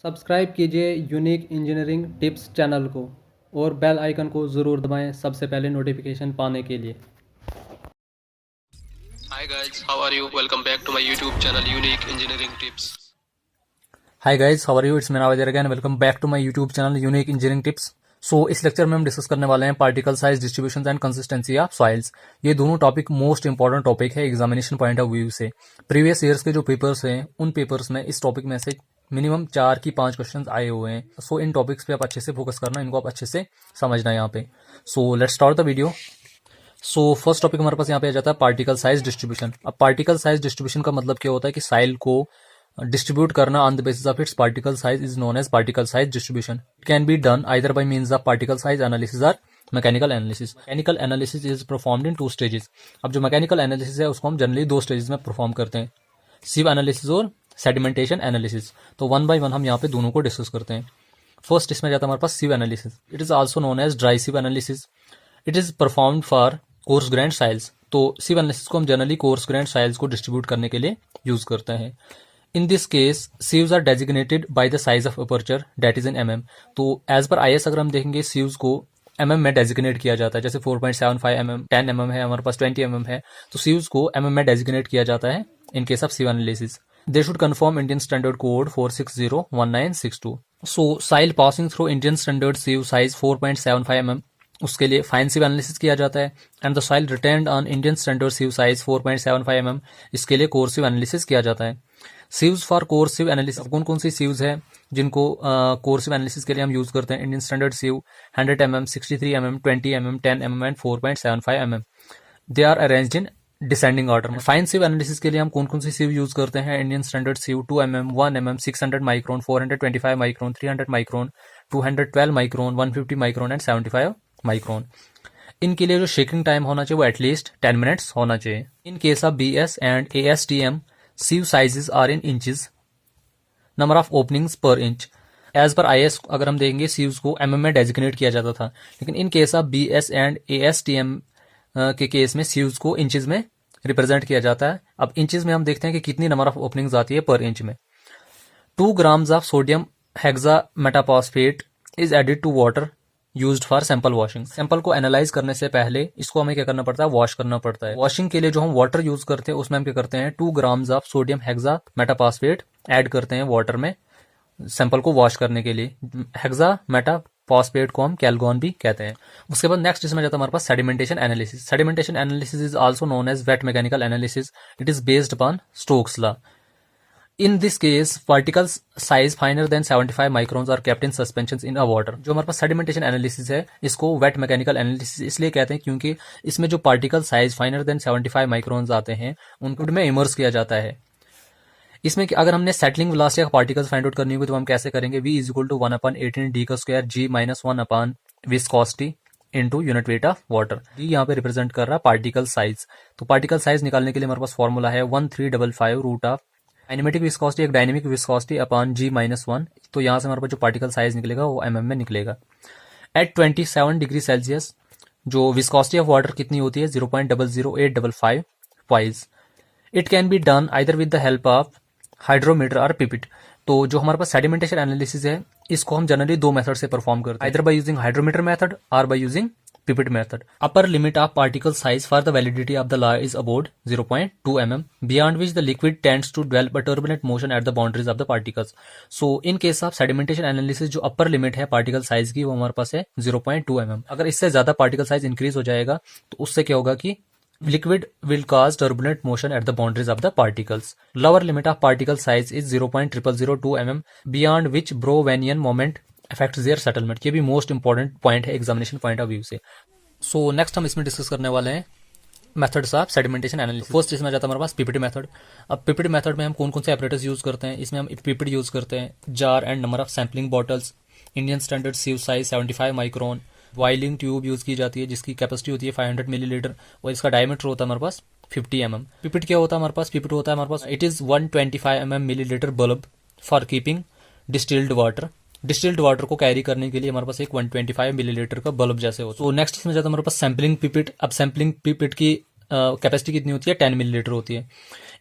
Subscribe कीजिए unique engineering tips channel को और बेल आइकन को ज़रूर दबाएं सबसे पहले नोटिफिकेशन पाने के लिए। Hi guys, how are you? Welcome back to my YouTube channel Unique Engineering Tips. Hi guys, how are you? It's मेरा Ajay again. Welcome back to my YouTube channel unique engineering tips. So इस lecture में हम discuss करने वाले हैं particle size, distribution and consistency of soils. ये दोनों topic most important topic है एग्जामिनेशन पॉइंट ऑफ व्यू से। प्रीवियस ईयर्स के जो पेपर्स हैं उन पेपर्स में इस टॉपिक में से मिनिमम 4 की 5 क्वेश्चन आए हुए हैं। सो इन टॉपिक्स पे आप अच्छे से फोकस करना, इनको आप अच्छे से समझना है यहाँ पे। So let's start the video. So first topic हमारे पास यहाँ पे आ जाता है पार्टिकल साइज डिस्ट्रीब्यूशन। अब पार्टिकल साइज डिस्ट्रीब्यूशन का मतलब क्या होता है कि साइल को डिस्ट्रीब्यूट करना on the basis of its particle size is known as particle size distribution. It can be done either by means of particle size analysis और mechanical analysis. Mechanical analysis is performed in 2 stages. अब जो mechanical analysis है उसको हम generally 2 stages में perform करते हैं, सिव analysis और सेडिमेंटेशन एनालिसिस। तो 1 बाय 1 हम यहाँ पे दोनों को डिस्कस करते हैं। फर्स्ट इसमें जाता है हमारे पास sieve analysis. It is also known as dry sieve analysis. It is performed for coarse grained soils. तो सिव एनालिसिस को हम जनरली कोर्स ग्रेन्ड साइल्स को डिस्ट्रीब्यूट करने के लिए यूज करते हैं। In this case sieves are designated by the size of aperture that is in mm। तो एज पर IS अगर हम देखेंगे सीव्स को mm में डेजिग्नेट किया जाता है। जैसे 4.75 mm, 10 mm है हमारे पास, 20 mm है, तो सीव्स को mm में डेजिग्नेट किया जाता है in case of sieve analysis. They should confirm Indian standard code 4601962। So soil passing through Indian standard sieve size 4.75 mm, उसके लिए फाइन सिव एनालिसिस किया जाता है। And the soil retained on Indian standard sieve size 4.75 mm, इसके लिए core sieve analysis किया जाता है। Sieves for coarse sieve analysis, कौन कौन सी सीव्स है जिनको कोर सिव एनालिसिस के लिए हम यूज करते हैं? Indian standard sieve 100 mm, 63 mm, 20 mm, 10 mm and 4.75 mm। They are arranged in descending order. Fine sieve analysis के लिए हम कौन कौन सी सीव यूज करते हैं? Indian standard sieve 2 mm, 1 mm, 600 micron, 425 micron, 300 micron, 212 micron, 150 micron and 75 micron. इनके लिए जो शेकिंग टाइम होना चाहिए वो एटलीस्ट 10 मिनट्स होना चाहिए। इन case of BS and ASTM sieve sizes are in inches, number of openings per inch। As per IS अगर हम देखेंगे सीव्स को mm में डेजिग्नेट किया जाता था, लेकिन इन case of BS and ASTM के केस में सीव्स को इंचेस में रिप्रेजेंट किया जाता है। अब इंचेस में हम देखते हैं कि कितनी नंबर ऑफ ओपनिंग्स आती है पर इंच में। 2 grams of sodium hexametaphosphate is added to water used for sample washing. Sample को एनालाइज करने से पहले इसको हमें क्या करना पड़ता है? वॉश करना पड़ता है। वॉशिंग के लिए जो हम वाटर यूज करते हैं उसमें हम क्या करते हैं? 2 grams of sodium hexametaphosphate add करते हैं वाटर में सैंपल को वॉश करने के लिए। हेक्सामेटाफॉस्फेट को हम कैलगोन भी कहते हैं। उसके बाद नेक्स्ट इसमें जाता है हमारे पास sedimentation analysis. Sedimentation analysis is also known as wet mechanical analysis. It is based upon Stokes law. In this case particle size finer than 75 microns are kept in suspension in a water. जो हमारे पास sedimentation analysis है इसको wait mechanical analysis इसलिए कहते हैं क्योंकि इसमें जो particle size finer than 75 microns आते हैं उनको में इमर्स किया जाता है। इसमें अगर हमने settling velocity of particles find out करनी होगी तो हम कैसे करेंगे? V is equal to 1/18 d का square G minus 1 viscosity into unit weight of water. D यहाँ पे रिप्रेजेंट कर रहा है पार्टिकल साइज। तो पार्टिकल साइज निकालने के लिए हमारे पास फॉर्मूला है 1355 रूट ऑफ काइनेमेटिक विस्कोसिटी एक dynamic viscosity upon G minus 1। तो यहाँ से हमारे पास जो पार्टिकल साइज निकलेगा वो mm में निकलेगा। एट 27 डिग्री सेल्सियस जो विस्कोसिटी ऑफ वाटर कितनी होती है? 0.00855 piles. It can be done either with the help of hydrometer और पिपिट। तो जो हमारे पास सेडिमेंटेशन एनालिसिस है इसको हम जनरली 2 मेथड से परफॉर्म करते हैं, either by using hydrometer method और by using pipette method. Upper limit of particle size for the validity of the law is about 0.2 mm, beyond which the liquid tends to develop a turbulent motion at the boundaries of the particles। So in case of sedimentation analysis जो upper limit है particle size की वो हमारे पास है 0.2 mm। अगर इससे ज्यादा particle size increase हो जाएगा तो उससे क्या होगा कि liquid will cause turbulent motion at the boundaries of the particles। Lower limit of particle size is 0.0002 mm, beyond which Brownian moment affects their settlement। ये भी मोस्ट इंपॉर्टेंट पॉइंट है एग्जामिनेशन पॉइंट ऑफ व्यू से। So next हम इसमें discuss करने वाले हैं methods of sedimentation analysis. First इसमें जाता है हमारे पास पीपीटी मेथड। अब पीपीटी मेथड में हम कौन कौन से एपरेटस यूज करते हैं? इसमें हम पीपीटी यूज करते हैं, jar and number of sampling bottles, Indian standard sieve size 75 micron, वाइलिंग ट्यूब यूज की जाती है जिसकी कैपेसिटी होती है 500 मिलीलीटर और इसका डायमीटर होता है हमारे पास 50 mm। पिपिट क्या होता है हमारे पास? पिपिट होता है हमारे पास it is 125 mm millilitre bulb for keeping distilled water. Distilled water को कैरी करने के लिए हमारे पास एक 125 मिलीलीटर का बल्ब जैसे होता है। तो नेक्स्ट इसमें जाता है हमारे पास सैम्पलिंग पिपिट। अब सैम्पलिंग पिपिट की कैपेसिटी कितनी होती है, 10 मिलीलीटर होती है।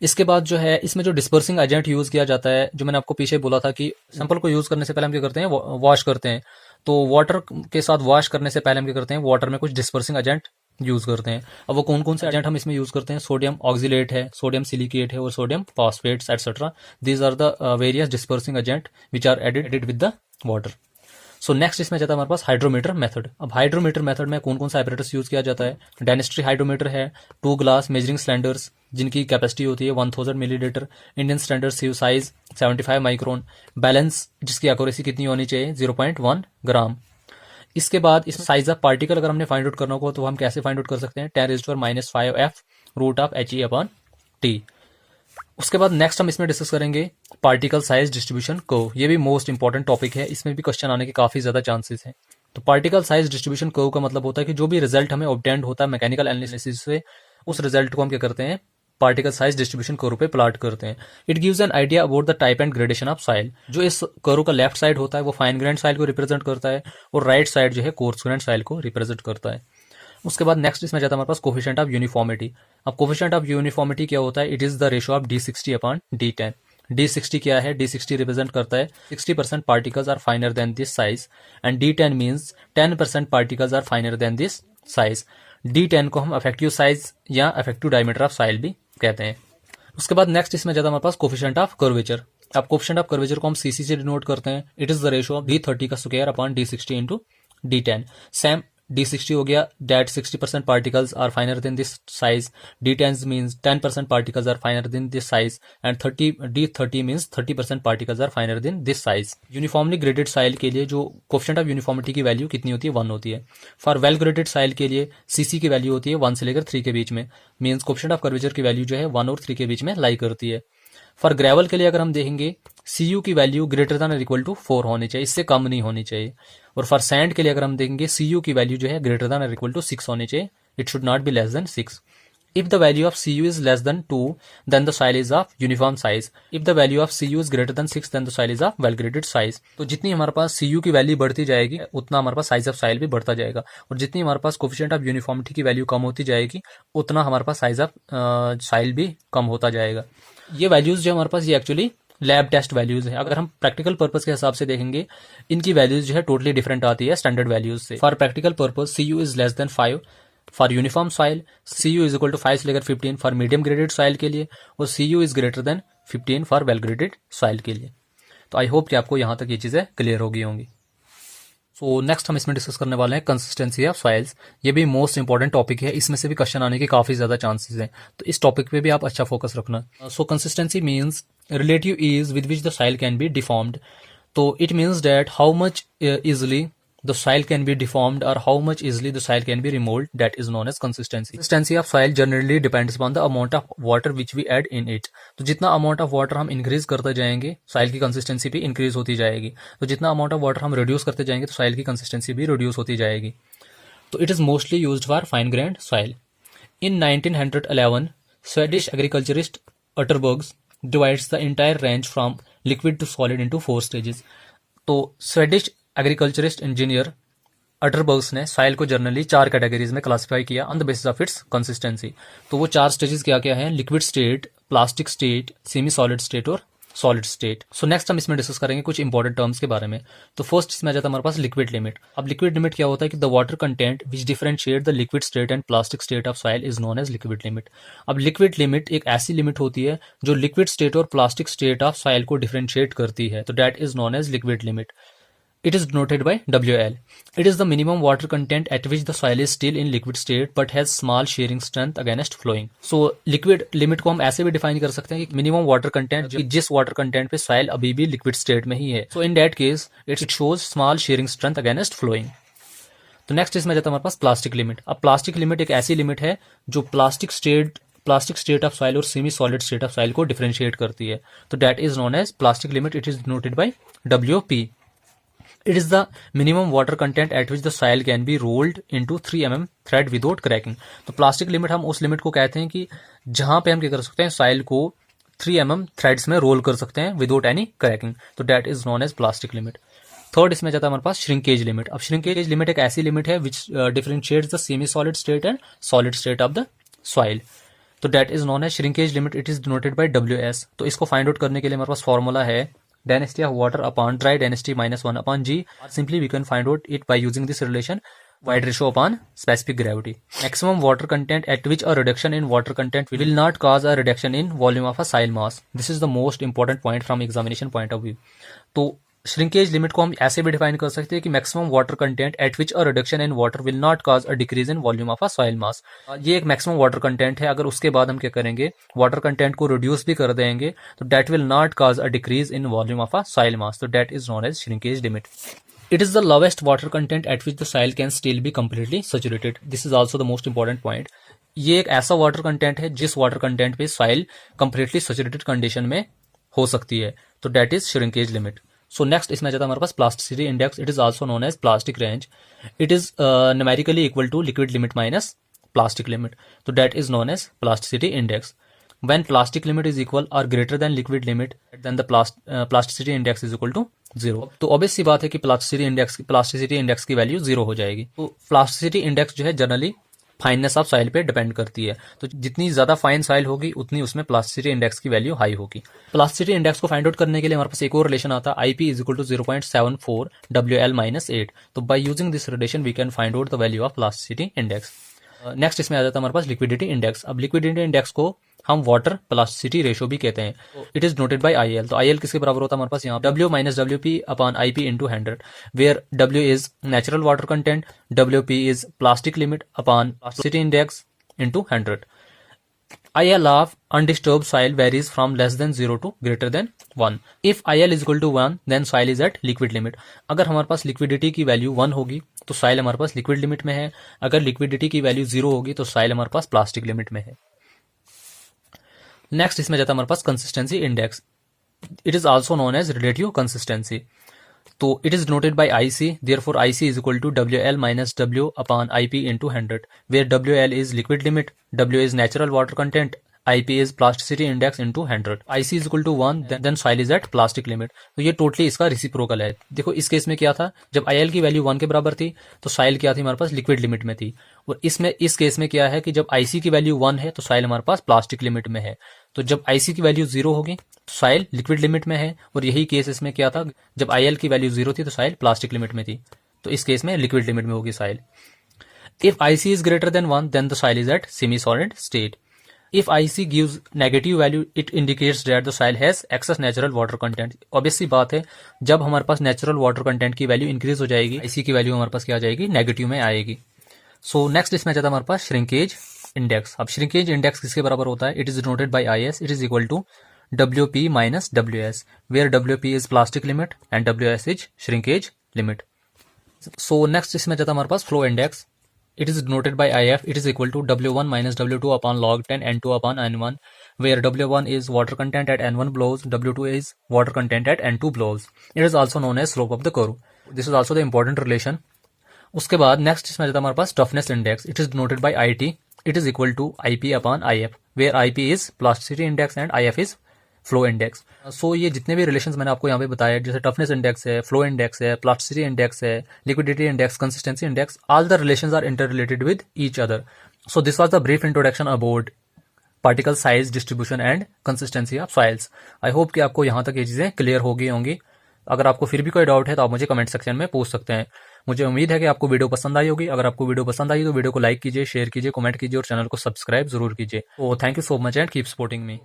इसके बाद जो है इसमें जो डिस्पर्सिंग एजेंट यूज़ किया जाता है, जो मैंने आपको पीछे बोला था कि सैंपल को यूज़ करने से पहले हम क्या करते हैं, वॉश करते हैं। तो वाटर के साथ वॉश करने से पहले हम क्या करते हैं, वाटर में कुछ डिस्पर्सिंग एजेंट यूज़ करते हैं। अब वो कौन कौन से एजेंट हम इसमें यूज़ करते हैं, सोडियम ऑक्सीलेट है, सोडियम सिलिकेट है और sodium phosphates etcetera. These are the various dispersing agent which are added with the water. So next इसमें जाता है हमारे पास हाइड्रोमीटर मेथड। अब हाइड्रोमीटर मेथड में कौन कौन सा एपरेटस यूज किया जाता है, डेनिस्ट्री हाइड्रोमीटर है, 2 ग्लास मेजरिंग सिलेंडर्स जिनकी कैपेसिटी होती है 1000 millilitre, Indian standard sieve size 75 micron, balance जिसकी एक्यूरेसी कितनी होनी चाहिए 0.1 ग्राम। इसके बाद इस साइज ऑफ पार्टिकल अगर हमने फाइंड आउट करना हो तो हम कैसे फाइंड आउट कर सकते हैं, 10⁻⁵ रूट ऑफ He/T। उसके बाद नेक्स्ट हम इसमें डिस्कस करेंगे पार्टिकल साइज डिस्ट्रीब्यूशन कर्व। ये भी मोस्ट इंपॉर्टेंट टॉपिक है, इसमें भी क्वेश्चन आने के काफी ज्यादा चांसेस हैं। तो पार्टिकल साइज डिस्ट्रीब्यूशन कर्व का मतलब होता है कि जो भी रिजल्ट हमें ऑब्टेंड होता है मैकेनिकल एनालिसिस से, उस रिजल्ट को हम क्या करते हैं, पार्टिकल साइज डिस्ट्रीब्यूशन कर्व पे प्लॉट करते हैं। It gives an idea about the type and gradation of soil. जो इस कर्व का लेफ्ट साइड होता है वो फाइन ग्रेन्ड सॉइल को रिप्रेजेंट करता है और राइट साइड जो है कोर्स ग्रेन्ड सॉइल को रिप्रेजेंट करता है। उसके बाद नेक्स्ट इसमें जाता है हमारे पास कोफिशिएंट ऑफ यूनिफॉर्मिटी। अब कोफिशिएंट ऑफ यूनिफॉर्मिटी क्या होता है, it is the ratio of D60/D10। D60 क्या है, D60 रिप्रेजेंट करता है 60% particles are finer than this size and D10 means 10% particles are finer than this size. D10 को हम इफेक्टिव साइज या इफेक्टिव डायमीटर ऑफ सॉइल भी कहते हैं। उसके बाद नेक्स्ट इसमें जाता है हमारे पास कोफिशिएंट ऑफ कर्वेचर। अब कोफिशिएंट ऑफ कर्वेचर को हम CC से डिनोट करते हैं। It is the ratio of D30 का square upon D60 into D10। Same D60 हो गया that 60% particles are finer than this size, D10 means 10% particles are finer than this size and D30 means 30% particles are finer than this size। Uniformly graded soil के लिए जो coefficient of uniformity की value कितनी होती है, 1 होती है। For well graded soil के लिए CC की वैल्यू होती है 1 से लेकर 3 के बीच में, मीन्स कोफिशिएंट ऑफ कर्वेचर की वैल्यू जो है 1 और 3 के बीच में लाई करती है। फॉर ग्रेवल के लिए अगर हम देखेंगे CU की value greater than equal to 4 होनी चाहिए, इससे कम नहीं होनी चाहिए। और फॉर सैंड के लिए अगर हम देखेंगे CU की वैल्यू जो है ग्रेटर देन इक्वल टू 6 होनी चाहिए, it should not be less than 6। If the value of CU is less than 2 then the soil is of uniform size. If the value of CU is greater than 6 then the soil is of well graded size. तो जितनी हमारे पास CU की value बढ़ती जाएगी उतना हमारे पास size of soil भी बढ़ता जाएगा, और जितनी हमारे पास कोफिशिएंट ऑफ यूनिफॉर्मिटी की वैल्यू कम होती जाएगी उतना हमारे पास साइज ऑफ सॉइल भी कम होता जाएगा। ये वैल्यूज जो हमारे पास ये एक्चुअली लैब टेस्ट वैल्यूज है। अगर हम प्रैक्टिकल पर्पस के हिसाब से देखेंगे इनकी वैल्यूज जो है टोटली डिफरेंट आती है स्टैंडर्ड वैल्यूज से। For practical purpose CU is less than 5 for uniform soil, CU is equal to 5 से लेकर 15 फॉर मीडियम ग्रेडेड सॉइल के लिए, और CU is greater then 15 for well graded soil के लिए। तो आई होप कि आपको यहाँ तक ये चीजें क्लियर हो गई होंगी। सो नेक्स्ट हम इसमें डिस्कस करने वाले हैं कंसिस्टेंसी ऑफ सॉइल्स। ये भी मोस्ट इंपॉर्टेंट टॉपिक है, इसमें से भी क्वेश्चन आने के काफी ज्यादा चांसेस हैं, तो इस टॉपिक पे भी आप अच्छा फोकस रखना। सो consistency means relative ease with which the soil can be deformed। तो it means that how much easily the soil can be deformed or how much easily the soil can be removed, that is known as consistency। Consistency of soil generally depends upon the amount of water which we add in it। तो जितना amount of water हम increase करते जाएंगे soil की consistency भी increase होती जाएगी, तो जितना amount of water हम reduce करते जाएंगे तो soil की consistency भी reduce होती जाएगी। तो it is mostly used for fine grained soil। In 1911 Swedish agriculturist Atterbergs divides the entire range from liquid to solid into 4 stages। तो स्वेडिश एग्रीकल्चरिस्ट इंजीनियर अटरबर्ग्स ने सॉइल को जनरली 4 कैटेगरीज में classify किया on the basis of it's consistency. तो वो 4 stages क्या क्या हैं, liquid state, plastic state, semi solid state और सॉलिड स्टेट। सो नेक्स्ट हम इसमें डिस्कस करेंगे कुछ इंपॉर्टेंट टर्म्स के बारे में। तो फर्स्ट इसमें आ जाता है हमारे पास लिक्विड लिमिट। अब लिक्विड लिमिट क्या होता है कि the water content which differentiate the liquid state and plastic state of soil is known as liquid limit. अब लिक्विड लिमिट एक ऐसी लिमिट होती है जो लिक्विड स्टेट और प्लास्टिक स्टेट ऑफ सॉइल को डिफरेंशिएट करती है, तो that is known as liquid limit. It is denoted by WL। It is the minimum water content at which the soil is still in liquid state but has small shearing strength against flowing। So liquid limit को हम ऐसे भी define कर सकते हैं कि minimum water content जिस water content पे सॉइल अभी भी लिक्विड स्टेट में ही है, so in that case it shows small shearing strength against flowing. तो नेक्स्ट इसमें जाता है हमारे पास प्लास्टिक लिमिट। अब प्लास्टिक लिमिट एक ऐसी लिमिट है जो प्लास्टिक स्टेट ऑफ सॉइल और semi solid state of soil को डिफरेंशिएट करती है, तो that is known as plastic limit. It is denoted bye WP। It is the minimum water content at which the soil can be rolled into 3 mm thread without cracking। तो plastic limit हम उस limit को कहते हैं कि जहां पे हम क्या कर सकते हैं, सॉइल को 3 mm थ्रेड्स में रोल कर सकते हैं विदाउट एनी क्रैकिंग, तो that is known as plastic limit. Third इसमें जाता है हमारे पास श्रिंकेज लिमिट। अब श्रिंकेज लिमिट एक ऐसी लिमिट है which differentiates the semi solid state and solid state of the soil. तो that is known as shrinkage limit, it is denoted by WS। तो इसको फाइंड आउट करने के लिए हमारे पास फॉर्मूला है density of water upon dry density minus 1 upon G। Simply we can find out it by using this relation wide ratio upon specific gravity. Maximum water content at which a reduction in water content will not cause a reduction in volume of a soil mass. This is the most important point from examination point of view. तो shrinkage limit को हम ऐसे भी define कर सकते हैं कि maximum water content eight which a reduction in water will not cause a decrease in volume of a soil मास। ये एक मैक्सिमम वाटर कंटेंट है, अगर उसके बाद हम क्या करेंगे, वाटर कंटेंट को रिड्यूस भी कर देंगे तो that will not cause a decrease in volume of a soil mass. तो that is known as shrinkage limit. It is the lowest water content at which the soil can still be completely saturated. This is also the most important point. ये एक ऐसा water content है जिस water content पे soil completely saturated condition में हो सकती है, तो that is shrinkage limit. So next इसमें जाता है हमारे पास plasticity index. It is also known as plastic range. It is numerically equal to liquid limit minus plastic limit, तो that is known as plasticity index. When plastic limit is equal or greater than liquid limit, then the plasticity index is equal to 0। तो obvious सी बात है कि plasticity index की value 0 हो जाएगी। तो प्लास्टिसिटी इंडेक्स जो है जनरली फाइननेस ऑफ सॉइल पे डिपेंड करती है, तो जितनी ज्यादा फाइन सॉइल होगी उतनी उसमें प्लास्टिसिटी इंडेक्स की वैल्यू हाई होगी। प्लास्टिसिटी इंडेक्स को फाइंड आउट करने के लिए हमारे पास एक और रिलेशन आता है, IP is equal to 0.74 WL-8। तो by using this relation we can find out the value of plasticity index. Next इसमें आ जाता है हमारे पास लिक्विडिटी इंडेक्स। अब लिक्विडिटी इंडेक्स को हम वाटर प्लास्टिसिटी रेशो भी कहते हैं। It is noted by IL। तो IL किसके बराबर होता है हमारे पास यहाँ W minus WP upon IP into 100, where W is natural water content, WP is plastic limit upon plasticity index into 100। IL of undisturbed soil varies from less than 0 to greater than 1. If IL is equal to 1, then soil is at liquid limit. अगर हमारे पास liquidity की value 1 होगी तो soil हमारे पास liquid limit में है, अगर लिक्विडिटी की वैल्यू 0 होगी तो सॉइल हमारे पास प्लास्टिक लिमिट में है। नेक्स्ट इसमें जाता है हमारे पास consistency index. It is also known as relative consistency. तो it is denoted by IC, therefore IC is equal to WL minus W upon IP into 100, where WL is liquid limit, W is natural water content, IP is plasticity index into 100। IC is equal to 1, then soil is at plastic limit. तो ये totally इसका reciprocal है। देखो इस case में क्या था, जब IL की वैल्यू 1 के बराबर थी तो सॉइल क्या थी हमारे पास, लिक्विड लिमिट में थी। और इस केस में क्या है कि जब IC की वैल्यू 1 है तो सॉइल हमारे पास प्लास्टिक लिमिट में है। तो जब IC की वैल्यू 0 होगी तो सॉइल लिक्विड लिमिट में है, और यही केस इसमें क्या था, जब IL की वैल्यू 0 थी तो सॉइल प्लास्टिक लिमिट में थी। तो इस केस में लिक्विड लिमिट में होगी soil. If IC is greater than 1, then the soil is at semi solid state. If IC gives negative value, it indicates that the soil has excess natural water content. Obvious सी बात है, जब हमारे पास natural water content की value increase हो जाएगी, IC की वैल्यू हमारे पास क्या आ जाएगी, नेगेटिव में आएगी। सो नेक्स्ट इसमें जाता है हमारे पास श्रिंकेज इंडेक्स। अब श्रिंकेज इंडेक्स किसके बराबर होता है, it is denoted by IS। It is equal to WP minus WS, where WP is plastic limit and WS is shrinkage limit. So next इसमें जाता है हमारे पास flow index. It is denoted by IF. It is equal to W1 minus W2 upon log 10 N2 upon N1, where W1 is water content at N1 blows, W2 is water content at N2 blows. It is also known as slope of the curve. This is also the important relation. उसके बाद next इसमें जाता है हमारे पास toughness index. It is denoted by IT. It is equal to IP upon IF, where IP is plasticity index and IF is flow index. So ये जितने भी रिलेशंस मैंने आपको यहाँ पे बताया, जैसे टफनेस इंडेक्स है, फ्लो इंडेक्स है, प्लास्टिसिटी इंडेक्स है, liquidity index, consistency index, all the relations are inter related with each other. So this was the brief introduction about particle size, distribution and consistency of soils. I hope कि आपको यहाँ तक ये चीजें clear हो गई होंगी। अगर आपको फिर भी कोई डाउट है तो आप मुझे कमेंट सेक्शन में पूछ सकते हैं। मुझे उम्मीद है कि आपको वीडियो पसंद आई होगी। अगर आपको वीडियो पसंद आई तो वीडियो को लाइक कीजिए, शेयर कीजिए, कमेंट कीजिए और चैनल को सब्सक्राइब जरूर कीजिए। तो thank you so much and keep supporting me.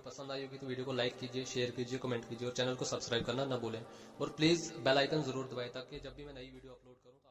पसंद आई होगी तो वीडियो को लाइक कीजिए, शेयर कीजिए, कमेंट कीजिए और चैनल को सब्सक्राइब करना ना भूलें। और प्लीज बेल आइकन जरूर दबाएं ताकि जब भी मैं नई वीडियो अपलोड करूं तो